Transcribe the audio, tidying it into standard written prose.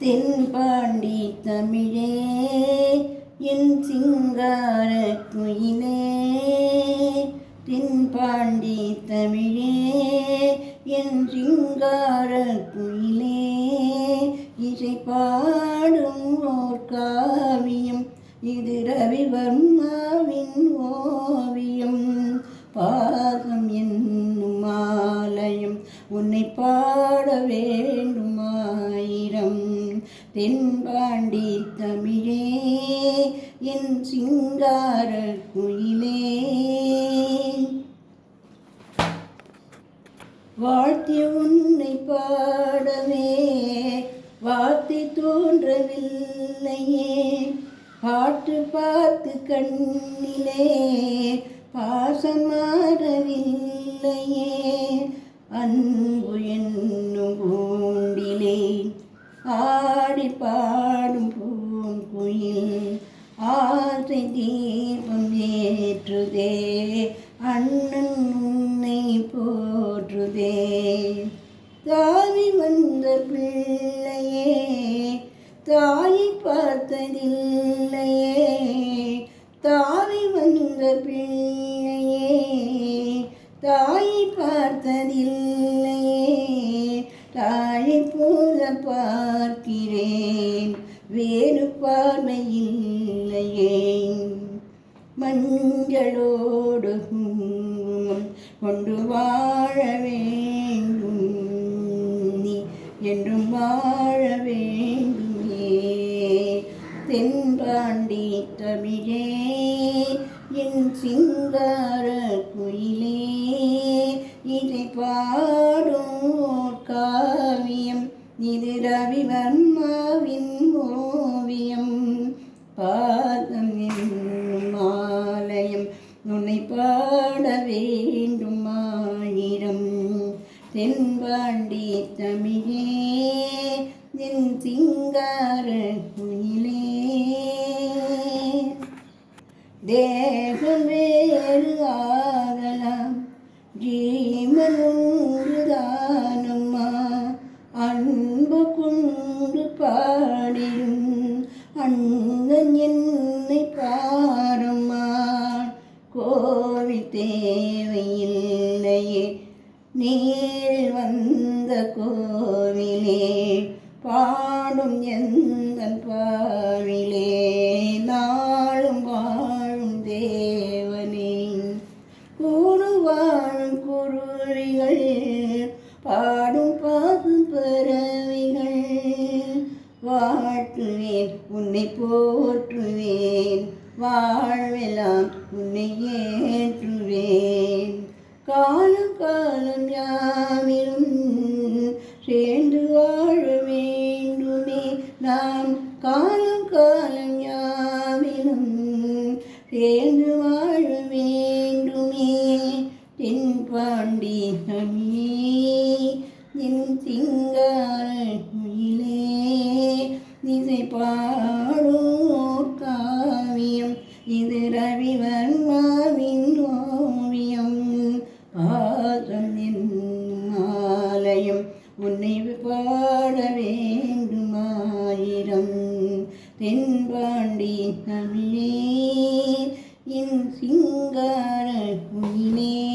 தென்பாண்டி தமிழே என் சிங்கார குயிலே, தென்பாண்டி தமிழே என் சிங்கார குயிலே, இசை பாடும் ஓர் காவியம் இது ரவிவர்மாவின் ஓவியம். பாகம் என்னும் ஆலயம் உன்னை பாட வேண்டுமாயிரம். தென்பாண்டி தமிழே என் சிங்கார குயிலே, வாழ்த்தி உன்னை பாடவே வார்த்தை தோன்றவில்லையே, பாட்டு பார்த்து கண்ணிலே பாசம் மாறவில்லையே, அன்பு என்னும் பூண்டிலே ஆடி பாடும் பூங்குயில் ஆசை தீபம் ஏற்றுதே, அண்ணன் உன்னை போற்றுதே. தாவி வந்த பிள்ளையே தாயை பார்த்ததில்லையே, தாவி வந்த பிள்ளையே தாயை பார்த்ததில்லையே, தாயை போல பார்க்கிறேன் வேறு பார்வையில்லையே. மஞ்சளோடு குங்குமம் கொண்டு வாழ வேண்டும் நீ என்றும் வாழ வேண்டுமே. தென்பாண்டி தமிழே என் சிங்கார குயிலே, இதை பாடும் காவியம் இது ரவிவர்மாவின் ஓவியம். பாதம் என்னும் ஆலயம் உன்னை பாட வேண்டுமாயிரம். தென்பாண்டி தமிழே என் சிங்கார குயிலே, தேகம் வேறு ஆகலாம் ஜீவன் ஒன்றுதானம்மா, அன்பு கொண்டு பாடிடும் அண்ணன் என்னை பாரம்மா. கோவில் தேவையில்லையே நீர் வந்த கோவிலே, பாடும் எந்தன் பாவிலே நாளும் வாழும் தேவனே. கூடு வாழும் குருவிகள் பாடும் பாடும் பறவைகள், வாழ்த்துவேன் உன்னை போற்றுவேன் வாழ்வெல்லாம் உன்னை ஏற்றுவேன். காலம் காலம் யாவிலும் சேர்ந்து வாழ வேண்டுமே நாம், காலம் காலம் யாவிலும் சேர்ந்து வாழ வேண்டுமே. தென்பாண்டி தமிழே என் சிங்கார குயிலே, இசை பாடும் காவியம் இது ரவிவர்மாவின் ஓவியம். பாதம் என்னும் ஆலயம் உன்னை பாட வேண்டுமாயிரம். தென்பாண்டி தமிழே என் சிங்கார குயிலே.